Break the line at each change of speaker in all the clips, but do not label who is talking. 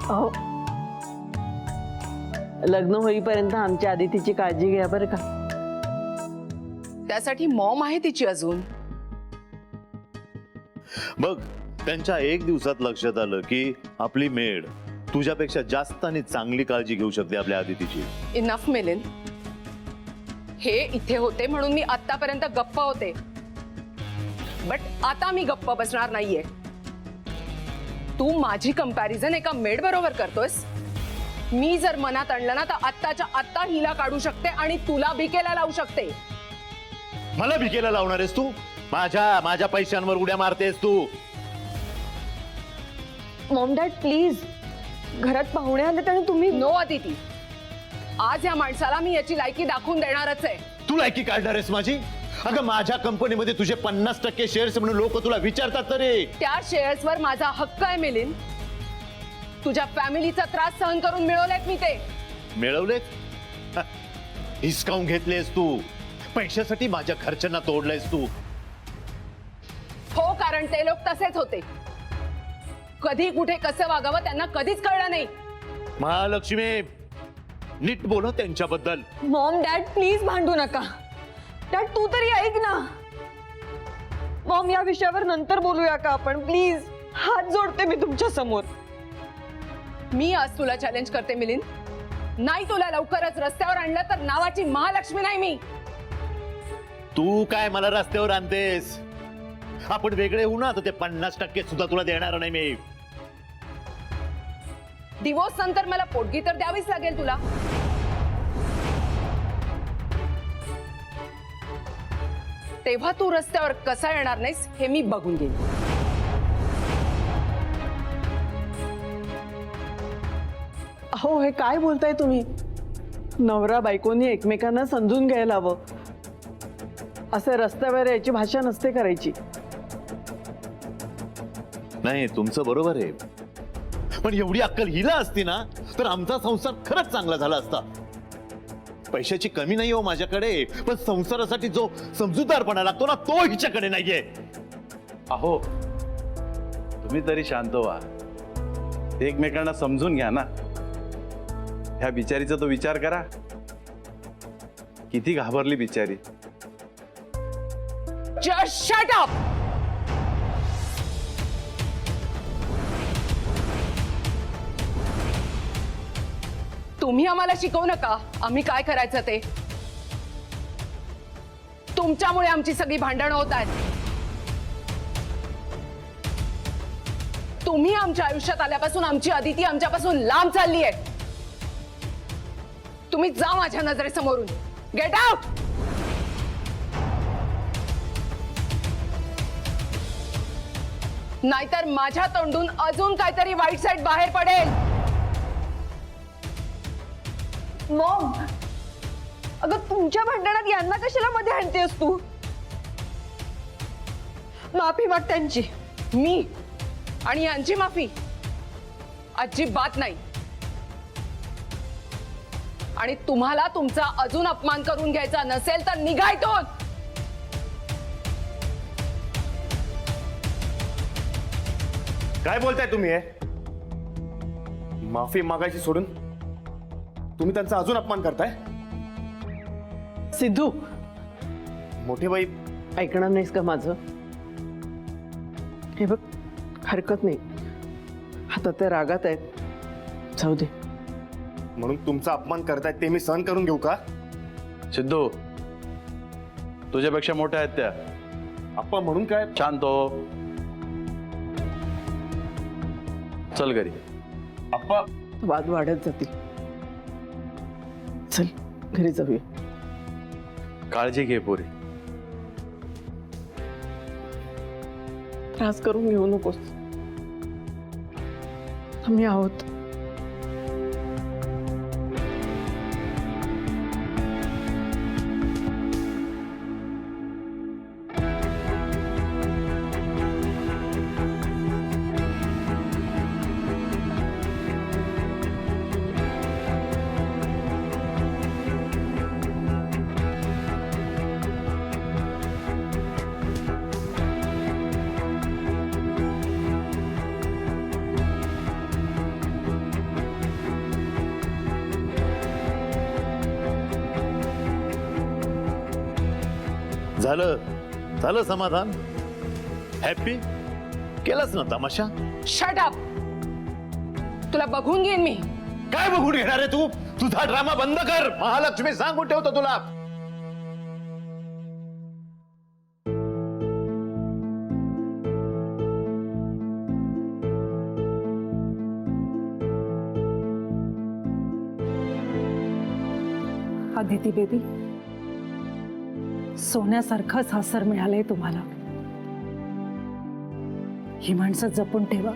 अहो, लग्न होईपर्यंत आमच्या आदितीची काळजी घ्या बरं का.
त्यासाठी मॉम आहे तिची अजून.
बघ, त्यांच्या एक दिवसात लक्षात आलं की आपली मेड तुझ्यापेक्षा जास्त आणि चांगली काळजी घेऊ शकते आपल्या आदितीची.
इनफ मिलिंद. हे इथे होते म्हणून मी आतापर्यंत गप्प होते, बट आता मी गप्प बसणार नाहीये. तू माझी कंपॅरिझन एका मेड बरोबर करतोयस. मी जर मनात आणलं ना तर आत्ताच्या आत्ता हिला काढू शकते आणि तुला भिकेला लावू शकते.
मला भिकेला लावणार आहेस तू? माझ्या पैशांवर उड्या मारतेस तू.
मॉम डॅड प्लीज, घरात पाहुणे आले आणि तुम्ही.
नो अदिती, आज या माणसाला मी याची लायकी दाखवून देणारच आहे.
तू लायकी काढणार आहेस माझी? अगं, माझ्या कंपनीमध्ये तुझे 50% शेअर्स म्हणून लोक तुला विचारतात तरी.
त्या शेअर्सवर माझा हक्क आहे मिलिंद. तुझ्या फॅमिलीचा त्रास सहन करून मिळवलेत मी ते.
मिळवलेत? हिसकावून घेतलेस तू. पैशासाठी माझ्या खर्चांना तोडलंयस तू.
हो, कारण ते लोक तसेच होते. कधी कुठे कसं वागावं त्यांना कधीच कळलं नाही.
महालक्ष्मी, नीट बोल त्यांच्याबद्दल.
मॉम डॅड प्लीज भांडू नका. डॅड तू तरी ऐक ना. मॉम, या विषयावर नंतर बोलूया का आपण प्लीज? हात जोडते मी तुमच्या समोर.
मी आज तुला चॅलेंज करते मिलिंद. नाही तुला लवकरच रस्त्यावर आणलं तर नावाची महालक्ष्मी नाही मी.
तू काय मला रस्त्यावर आणतेस? आपण वेगळे होऊ ना, तर ते 50% सुद्धा तुला देणार नाही मी.
डिवोर्स नंतर मला पोटगी तर द्यावीच लागेल तुला. तेव्हा तू रस्त्यावर कसा येणार नाहीस हे मी बघून घेईन.
अहो, हे काय बोलताय तुम्ही? नवरा बायकोनी एकमेकांना समजून घ्यायला हवं. असं रस्त्यावर याची भाषा नसते करायची.
नाही, तुमचं बरोबर आहे, पण एवढी अक्कल हिला असती ना तर आमचा संसार खरंच चांगला झाला असता. पैशाची कमी नाही हो माझ्याकडे, पण संसारासाठी जो समजूतदारपणा लागतो ना तो हिच्याकडे नाहीये.
अहो, तुम्ही तरी शांत व्हा. एकमेकांना समजून घ्या ना. ह्या बिचारीचा तो विचार करा. किती घाबरली बिचारी.
Just shut up! तुम्ही आम्हाला शिकवू नका आम्ही काय करायचं ते. तुमच्यामुळे आमची सगळी भांडणं होत आहेत. तुम्ही आमच्या आयुष्यात आल्यापासून आमची अदिती आमच्यापासून लांब चालली आहे. तुम्ही जा माझ्या नजरेसमोरून. Get out. नाहीतर माझ्या तोंडून अजून काहीतरी वाईट साईड बाहेर पडेल.
मॉम, अगं तुमच्या भांडणात यांना कशाला मध्ये आणतेस तू? माफी माग त्यांची.
मी आणि यांची माफी अजिबात नाही. आणि तुम्हाला तुमचा अजून अपमान करून घ्यायचा नसेल तर निघा इथून.
काय बोलताय तुम्ही? माफी मागायची सोडून तुम्ही त्यांचा अजून अपमान करताय.
सिद्धू,
मोठी बाई,
ऐकणार नाहीस का माझं? हे बघ, हरकत नाही. आता ते रागात आहेत, जाऊ दे.
म्हणून तुमचा अपमान करतायत ते मी सहन करून घेऊ का?
सिद्धू, तुझ्यापेक्षा मोठ्या आहेत त्या.
आप्पा म्हणून काय?
शांत हो. चल घरी.
आप्पा,
वाद वाढत जातील. चल घरी जाऊया.
काळजी घे पोरी.
त्रास करून घेऊ नकोस. आम्ही आहोत.
झालं झालं समाधान? हॅपी? केलास ना तमाशा?
Shut up. तुला बघून घेईन मी.
काय बघून घेणार आहे तू? तुझा ड्रामा बंद कर. महालक्ष्मी सांगून ठेवतो तुला.
अदिती बेबी, सोन्यासारखं सासर मिळालंय तुम्हाला. ही माणसं जपून ठेवा.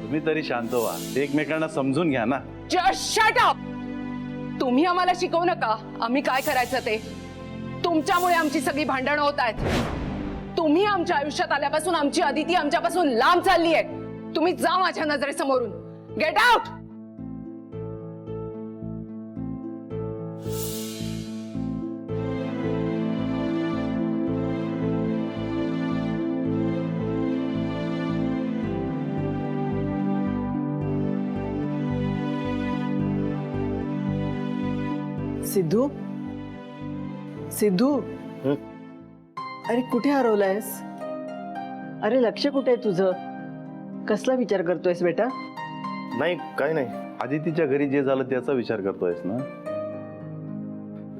तुम्ही तरी शांत व्हा, एकमेकांना समजून घ्या ना.
Just shut up. तुम्ही आम्हाला शिकवू नका आम्ही काय करायचं ते. तुमच्यामुळे आमची सगळी भांडणं होत आहेत. तुम्ही आमच्या आयुष्यात आल्यापासून आमची अदिती आमच्यापासून लांब चालली आहे. तुम्ही जा माझ्या नजरेसमोरून. Get out.
सिद्धू, सिद्धू, अरे कुठे हरवलायस? अरे लक्ष कुठे आहे तुझं? कसला विचार करतोयस बेटा?
नाही काय नाही.
आदितीच्या घरी जे झालं त्याचा विचार करतोयस ना?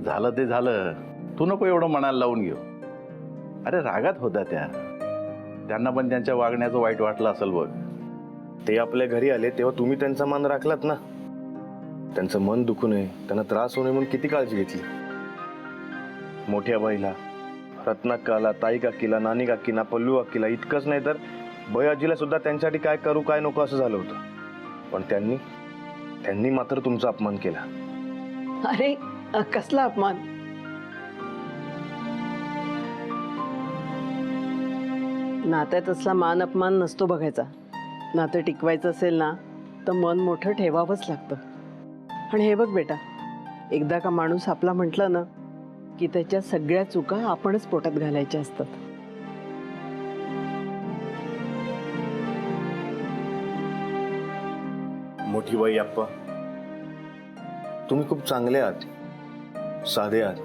झालं ते झालं, तू नको एवढं मनाला लावून घेऊ. अरे रागात होत्या त्या, त्यांना पण त्यांच्या वागण्याचं वाईट वाटलं असेल बघ.
ते आपल्या घरी आले तेव्हा तुम्ही त्यांचा मान राखलात ना. त्यांचं मन दुखू नये, त्यांना त्रास होऊ नये म्हणून किती काळजी घेतली. मोठ्या बाईला, रत्नाक्काला, ताई काकीला, नानी काकीना, पल्लू काकीला, इतकंच नाही तर बयाजीला सुद्धा त्यांच्यासाठी काय करू काय नको असं झालं होतं. पण त्यांनी मात्र तुमचा अपमान केला.
अरे कसला अपमान? नात्यात असला मान अपमान नसतो बघायचा. नातं टिकवायचं असेल ना तर मन मोठं ठेवावंच लागतं. आणि हे बघ बेटा, एकदा का माणूस आपला म्हटलं ना की त्याच्या सगळ्या चुका आपणच पोटात घालायच्या असतात.
मोठी बाई आप्पा, तुम्ही खूप चांगले आहात, साधे आहात.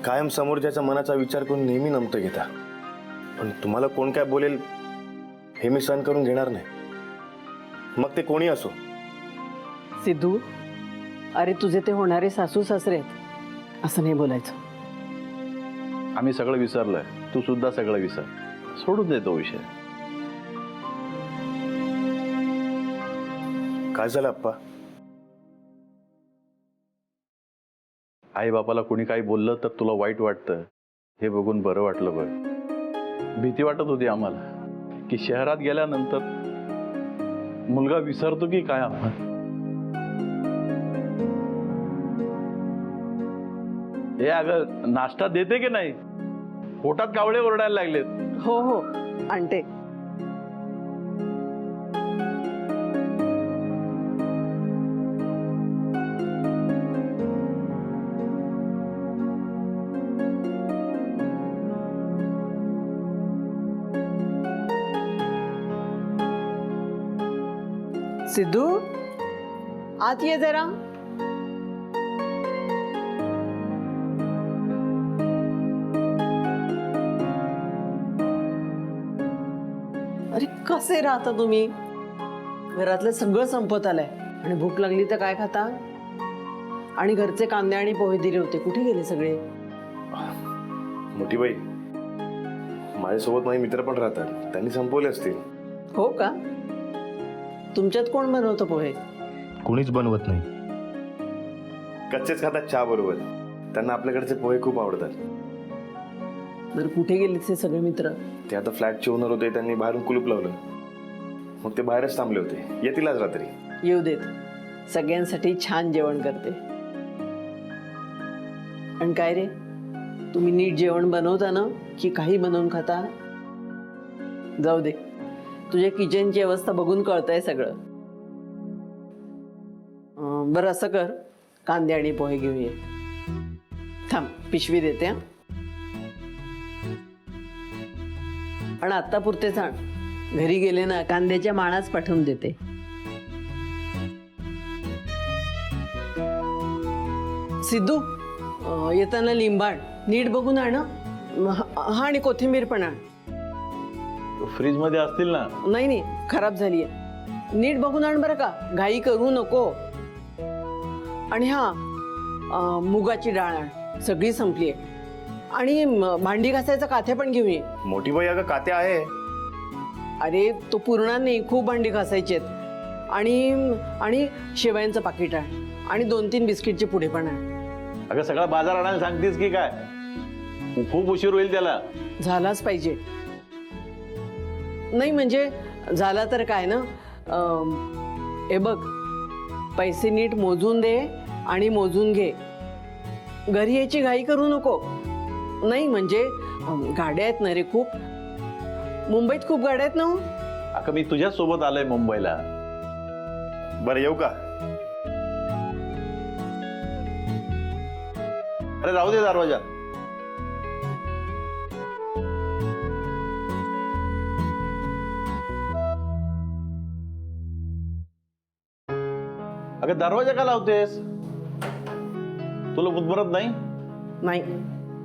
कायम समोरच्याच्या मनाचा विचार करून नेहमी नमतं घेता. पण तुम्हाला कोण काय बोलेल हे मी सहन करून घेणार नाही, मग ते कोणी असो.
सिद्धू, अरे तुझे ते होणारे सासू सासरे आहेत, असं नाही बोलायचं.
आम्ही सगळं विसरलोय, तू सुद्धा सगळं विसर. सोडून दे तो विषय.
काय झालं आप्पा?
आई बापाला कोणी काही बोललं तर तुला वाईट वाटतं, हे बघून बरं वाटलं बघ. भीती वाटत होती आम्हाला की शहरात गेल्यानंतर मुलगा विसरतो की काय आम्हाला. हे अगं नाश्ता देते की नाही? पोटात कावळे ओरडायला लागलेत.
हो हो आणते. सिद्धू, आत ये जरा. अरे कसे राहता तुम्ही? घरातलं सगळं संपत आलंय आणि भूक लागली तर काय खाता? आणि घरचे कांदे आणि पोहे दिले होते, कुठे गेले सगळे?
मोठी बाई, माझ्यासोबत माझे मित्र पण राहतात, त्यांनी संपवले असतील.
हो का? तुमच्यात कोण बनवतं पोहे?
कोणीच बनवत नाही. कच्चेच खातात चहा बरोबर. त्यांना आपल्याकडचे पोहे खूप आवडतात.
बरं कुठे गेले ते सगळे मित्र?
ते आता फ्लॅटचे ओनर होते, त्यांनी बाहेरून कुलूप लावलं, मग ते बाहेरच थांबले होते. येतील आज रात्री.
येऊ देत, सगळ्यांसाठी छान जेवण करते. आणि काय रे, तुम्ही नीट जेवण बनवता ना की काही बनवून खाता? जाऊ दे, तुझ्या किचनची अवस्था बघून कळतंय सगळं. बरं असं कर, कांदे आणि पोहे घेऊन ये. थांब, पिशवी देते हा. आणि आत्ता पुरते सांग, घरी गेले ना कांद्याच्या माळाच पाठवून देते. सिद्धू, येताना लिंबाण नीट बघून आण. हा, आणि कोथिंबीर पण आण.
फ्रीज मध्ये असतील ना?
नाही नाही, खराब झालीये. नीट बघून आण बरं का, घाई करू नको. आणि हा, मुगाची डाळ आण, सगळी संपलीये. आणि भांडी घासायचा काथ्या पण घेऊन ये.
मोठी बाई अगं कात्या आहे.
अरे तो पुरणार नाही, खूप भांडी घासायची आहेत. आणि आणि शेवयांचं पाकिट आण, आणि 2-3 बिस्किटचे पुढे पण आण.
अगं सगळा बाजार आणायला सांगतेस की काय? खूप उशीर होईल त्याला.
झालाच पाहिजे. नाही म्हणजे झाला तर काय ना, हे बघ, पैसे नीट मोजून दे आणि मोजून घे. घरी यायची घाई करू नको. नाही म्हणजे गाड्या आहेत ना रे खूप, मुंबईत खूप गाड्या आहेत ना हो.
अगं मी तुझ्या सोबत आलोय मुंबईला.
बरं येऊ का?
अरे राहू दे दरवाजा. अगं दरवाजा का लावतेस? तुला बुधबरत नाही?
नाही,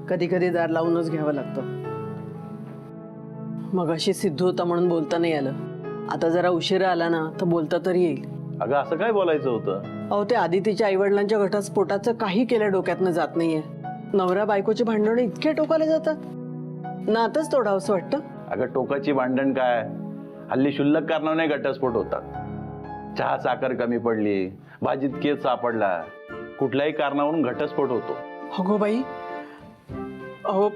कधी कधी दार लावूनच घ्यावं लागतं. मग अशी सिद्धू होता म्हणून बोलता नाही आलं. आता जरा उशिरा आला ना तर बोलता तरी येईल.
अगं असं काय बोलायचं होतं?
अहो, ते आदितीच्या आईवडिलांच्या घटस्फोटाचं काही केल्या डोक्यातनं जात नाहीये. नवरा बायकोची भांडणं इतके टोकाला जातात, नातच तोडावंसं वाटतं.
अगं टोकाची भांडण काय, हल्ली शुल्लक कारणाने घटस्फोट होतात. चहा साखर कमी पडली, भाजीत केस सापडला, कुठल्याही कारणावरून घटस्फोट होतो.
अगो बाई, अहो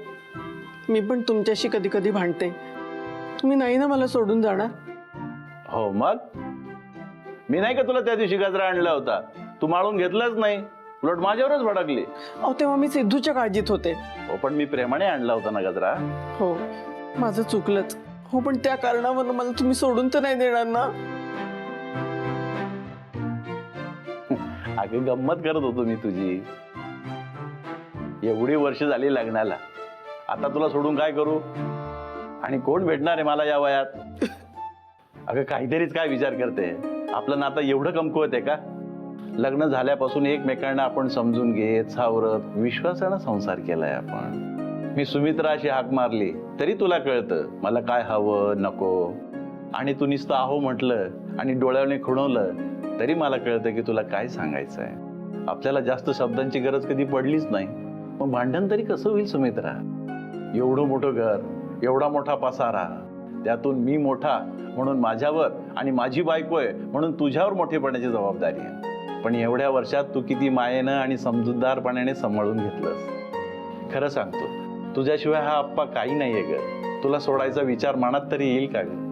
मी पण तुमच्याशी कधी कधी भांडते. तुम्ही नाही ना मला सोडून जाणार?
हो मग मी नाही का तुला त्या दिवशी गजरा आणला होता, तू माळून घेतलाच नाही, उलट माझ्यावरच भडकली.
अहो तेव्हा मी सिद्धूच्या काळजीत होते.
हो पण मी प्रेमाने आणला होता ना गजरा.
हो, माझं चुकलंच. हो पण त्या कारणावरून मला तुम्ही सोडून तर नाही देणार ना?
अगं गंमत करत होतो मी तुझी. एवढी वर्ष झाली लग्नाला, आता तुला सोडून काय करू? आणि कोण भेटणार आहे मला या वयात? अगं काहीतरीच काय विचार करते? आपलं नातं एवढं कमकुवत आहे का? लग्न झाल्यापासून एकमेकांना आपण समजून घेत, सावरत, विश्वासानं संसार केलाय आपण. मी सुमित्रा अशी हाक मारली तरी तुला कळतं मला काय हवं नको. आणि तू नुसतं आहो म्हटलं आणि डोळ्याने खुणवलं तरी मला कळतं की तुला काय सांगायचं आहे. आपल्याला जास्त शब्दांची गरज कधी पडलीच नाही. मग भांडण तरी कसं होईल सुमित्रा? एवढं मोठं घर, एवढा मोठा पसारा, त्यातून मी मोठा म्हणून माझ्यावर आणि माझी बायको आहे म्हणून तुझ्यावर मोठेपणाची जबाबदारी आहे. पण एवढ्या वर्षात तू किती मायेनं आणि समजूतदारपणाने सांभाळून घेतलंस. खरं सांगतो, तुझ्याशिवाय हा आप्पा काही नाहीये ग. तुला सोडायचा विचार मनात तरी येईल का ग?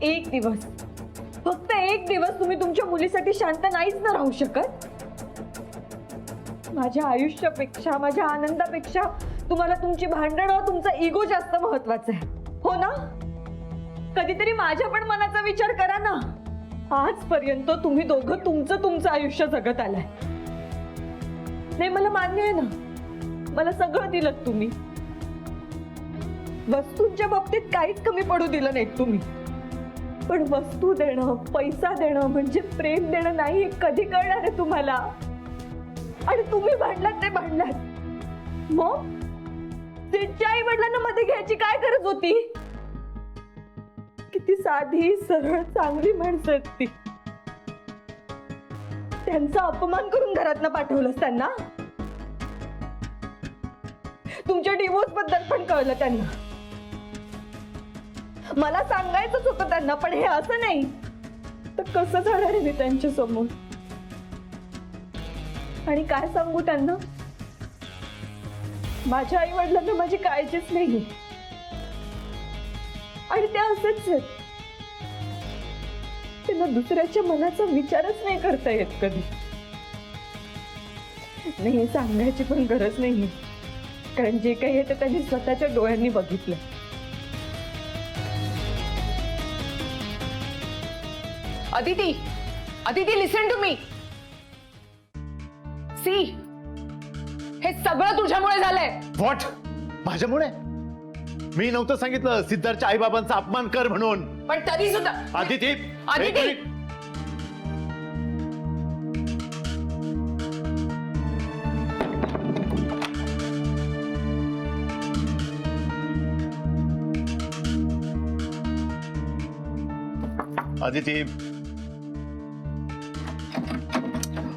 एक दिवस, फक्त एक दिवस तुम्ही तुमच्या मुलीसाठी शांत नाहीच ना राहू शकत? माझ्या आयुष्यापेक्षा, माझ्या आनंदापेक्षा तुम्हाला तुमची भांडणं, तुमचा इगो जास्त महत्वाचा आहे, हो ना? कधीतरी माझ्या पण मनाचा विचार करा ना. आजपर्यंत तुम्ही दोघं तुमचं आयुष्य जगत आलाय. नाही मला मान्य आहे ना, मला सगळं दिलं तुम्ही. वस्तूंच्या बाबतीत काहीच कमी पडू दिलं नाही तुम्ही. पण वस्तू देणं, पैसा देणं म्हणजे प्रेम देणं नाही हे कधी कळणार आहे तुम्हाला? आणि तुम्ही भांडलात ते भांडलात, मग तिच्या आई वडिलांना मध्ये घ्यायची काय गरज होती? किती साधी सरळ चांगली माणसं आहेत ती. त्यांचा अपमान करून घरातनं पाठवलंस त्यांना. तुमच्या डिवोर्स बद्दल पण कळलं त्यांना. मला सांगायचंच होतं त्यांना, पण हे असं नाही तर कसं जाणार आहे मी त्यांच्या समोर? आणि काय सांगू त्यांना? माझ्या आई वडिलांना माझी काळजीच नाही आणि ते असेच आहेत. त्यांना दुसऱ्याच्या मनाचा विचारच नाही करता येत कधी. नाही हे सांगायची पण गरज नाही, कारण जे काही आहे ते त्यांनी स्वतःच्या डोळ्यांनी बघितलं.
अदिती, अदिती, लिसन टू मी. सी, हे सगळं तुझ्यामुळे झालंय.
व्हॉट? माझ्यामुळे? मी नव्हतं सांगितलं सिद्धार्थच्या आईबाबांचा अपमान कर म्हणून.
पण तरी सुद्धा
अदिती,
अदिती!
एक मिनिट. अदिती,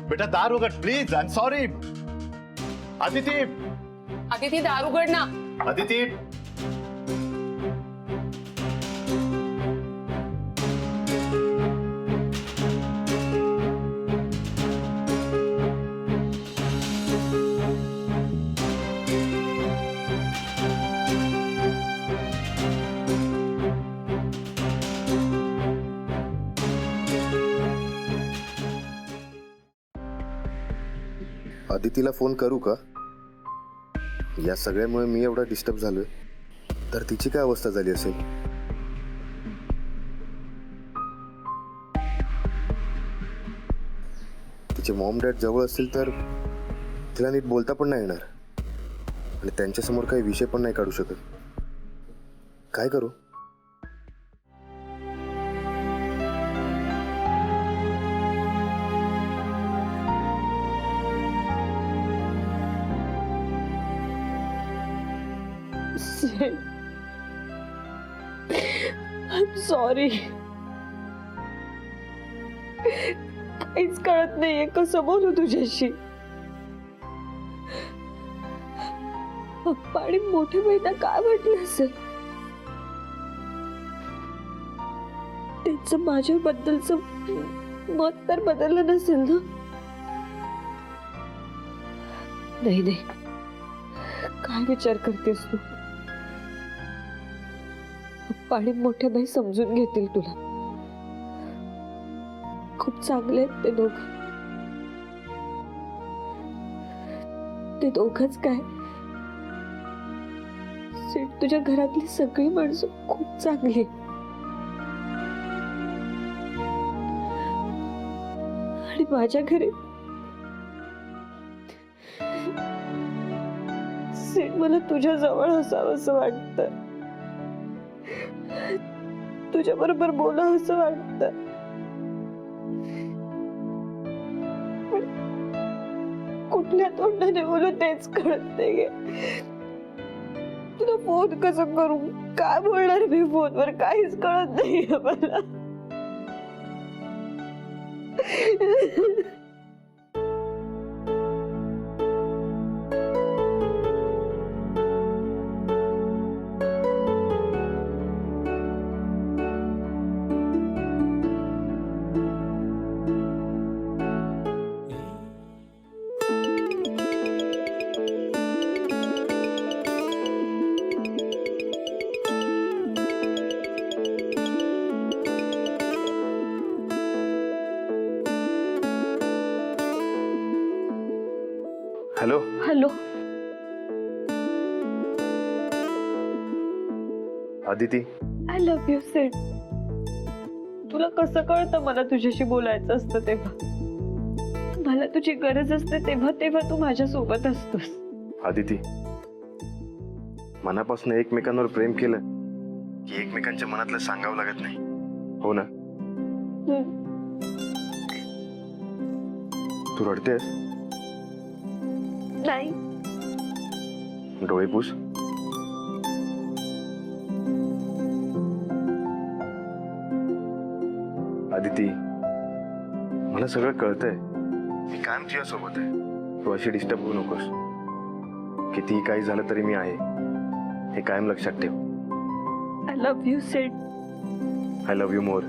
बेटा दार उघड please. I am sorry. Aditi,
Aditi, दार उघड ना.
अदिती.
अदितीला फोन करू का? या सगळ्यामुळे मी एवढा डिस्टर्ब झालोय तर तिची काय अवस्था झाली असेल? तिचे मॉम डॅड जवळ असतील तर तिला नीट बोलता पण नाही येणार आणि त्यांच्यासमोर काही विषय पण नाही काढू शकत. काय करू?
सॉरी, काहीच कळत नाहीये कसं बोलू तुझ्याशी. पप्पा आणि मोठे बहिणा काय म्हटलं असेल? त्यांचं माझ्याबद्दलचं मत तर बदललं नसेल ना? नाही नाही, काय विचार करतेस तू? पप्पा आणि मोठे भाई समजून घेतील तुला. खूप चांगले आहेत ते दोघं. ते दोघंच काय, सीट, तुझ्या घरातली सगळी माणसं खूप चांगली आहेत. आणि माझ्या घरी सीट, मला तुझ्या जवळ असावं असं वाटतं. तुझ्या बरोबर बोलावं असं वाटतं. कुठल्या तोंडाने बोलू तेच कळत नाहीये. तुला फोन कसं करू, काय बोलणार मी फोनवर, काहीच कळत नाहीये मला.
Hello.
Hello.
Aditi,
I love you sed. तुला कसं कळतं मला तुझ्याशी बोलायचं असतं तेव्हा? मला तुझी गरज असते तेव्हा तेव्हा तू माझ्या सोबत असतोस.
अदिती, मनापासून एकमेकांवर प्रेम केलं की एकमेकांच्या मनातलं सांगावं लागत नाही, हो ना? तू रडतेस?
नाही.
डोळे पुस. अदिती, मला सगळं कळतंय. मी कायम तुझ्या सोबत आहे. तू अशी डिस्टर्ब होऊ नकोस. कितीही काही झालं तरी मी आहे, हे कायम लक्षात ठेव.
I love you sed.
I love you more.